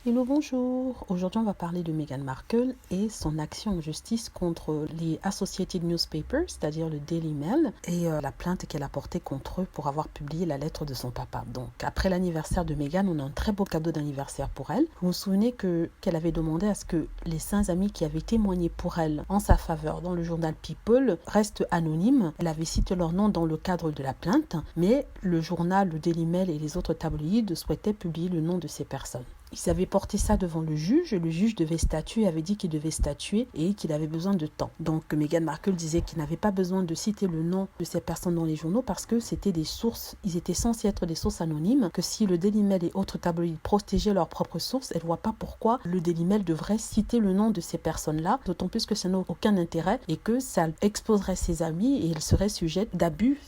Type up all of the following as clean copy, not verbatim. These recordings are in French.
Hello, bonjour. Aujourd'hui, on va parler de Meghan Markle et son action en justice contre les Associated Newspapers, c'est-à-dire le Daily Mail, et la plainte qu'elle a portée contre eux pour avoir publié la lettre de son papa. Donc, après l'anniversaire de Meghan, on a un très beau cadeau d'anniversaire pour elle. Vous vous souvenez qu'elle avait demandé à ce que les 5 amis qui avaient témoigné pour elle en sa faveur dans le journal People restent anonymes. Elle avait cité leur nom dans le cadre de la plainte, mais le journal, le Daily Mail et les autres tabloïds souhaitaient publier le nom de ces personnes. Ils avaient porté ça devant le juge devait statuer, avait dit qu'il devait statuer et qu'il avait besoin de temps. Donc Meghan Markle disait qu'il n'avait pas besoin de citer le nom de ces personnes dans les journaux parce que c'était des sources, ils étaient censés être des sources anonymes, que si le Daily Mail et autres tabloïds protégeaient leurs propres sources, elle ne voit pas pourquoi le Daily Mail devrait citer le nom de ces personnes-là, d'autant plus que ça n'a aucun intérêt et que ça exposerait ses amis et elle serait sujette d'abus,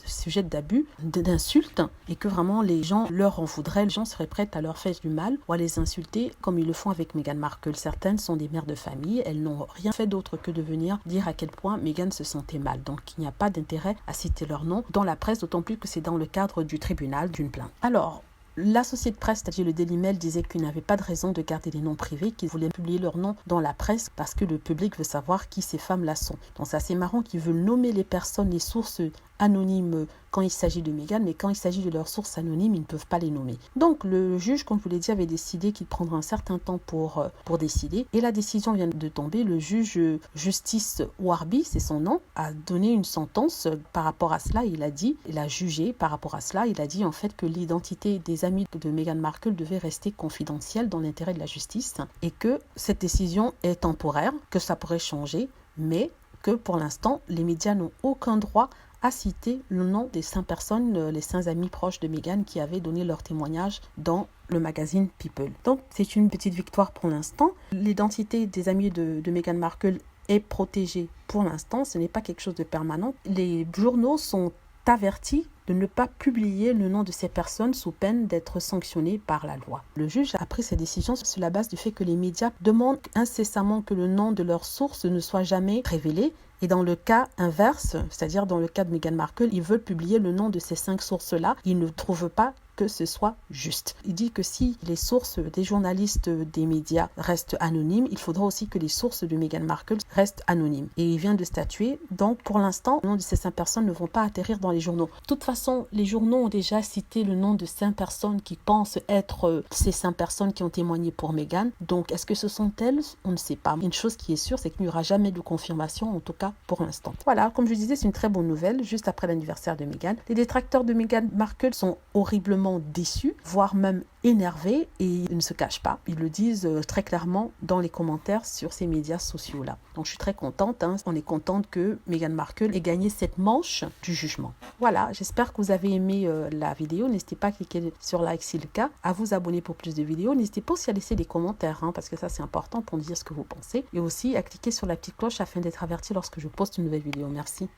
d'insultes, et que vraiment les gens leur en voudraient, les gens seraient prêts à leur faire du mal ou à les insulter comme ils le font avec Meghan Markle. Certaines sont des mères de famille, elles n'ont rien fait d'autre que de venir dire à quel point Meghan se sentait mal. Donc il n'y a pas d'intérêt à citer leur nom dans la presse, d'autant plus que c'est dans le cadre du tribunal d'une plainte. Alors, l'associé de presse, c'est-à-dire le Daily Mail, disait qu'il n'avait pas de raison de garder les noms privés, qu'ils voulaient publier leurs noms dans la presse parce que le public veut savoir qui ces femmes-là sont. Donc c'est assez marrant qu'ils veulent nommer les personnes, les sources anonymes quand il s'agit de Meghan, mais quand il s'agit de leurs sources anonymes, ils ne peuvent pas les nommer. Donc le juge, comme je vous l'ai dit, avait décidé qu'il prendra un certain temps pour décider. Et la décision vient de tomber. Le juge Justice Warby, c'est son nom, a donné une sentence par rapport à cela. Il a jugé par rapport à cela. Il a dit en fait que l'identité des amis de Meghan Markle devait rester confidentielle dans l'intérêt de la justice et que cette décision est temporaire, que ça pourrait changer, mais que pour l'instant, les médias n'ont aucun droit à citer le nom des 5 personnes, les 5 amis proches de Meghan qui avaient donné leur témoignage dans le magazine People. Donc, c'est une petite victoire pour l'instant. L'identité des amis de Meghan Markle est protégée pour l'instant. Ce n'est pas quelque chose de permanent. Les journaux sont avertis de ne pas publier le nom de ces personnes sous peine d'être sanctionnés par la loi. Le juge a pris cette décision sur la base du fait que les médias demandent incessamment que le nom de leur source ne soit jamais révélé. Et dans le cas inverse, c'est-à-dire dans le cas de Meghan Markle, ils veulent publier le nom de ces 5 sources-là. Ils ne trouvent pas que ce soit juste. Il dit que si les sources des journalistes des médias restent anonymes, il faudra aussi que les sources de Meghan Markle restent anonymes. Et il vient de statuer. Donc, pour l'instant, le nom de ces 5 personnes ne vont pas atterrir dans les journaux. De toute façon, les journaux ont déjà cité le nom de 5 personnes qui pensent être ces 5 personnes qui ont témoigné pour Meghan. Donc, est-ce que ce sont elles? On ne sait pas. Une chose qui est sûre, c'est qu'il n'y aura jamais de confirmation, en tout cas pour l'instant. Voilà, comme je disais, c'est une très bonne nouvelle, juste après l'anniversaire de Meghan. Les détracteurs de Meghan Markle sont horriblement déçus, voire même énervés, et ils ne se cachent pas. Ils le disent très clairement dans les commentaires sur ces médias sociaux-là. Donc je suis très contente, on est contente que Meghan Markle ait gagné cette manche du jugement. Voilà, j'espère que vous avez aimé la vidéo. N'hésitez pas à cliquer sur like si le cas, à vous abonner pour plus de vidéos. N'hésitez pas aussi à laisser des commentaires, parce que ça c'est important pour nous dire ce que vous pensez. Et aussi à cliquer sur la petite cloche afin d'être averti lorsque je poste une nouvelle vidéo. Merci.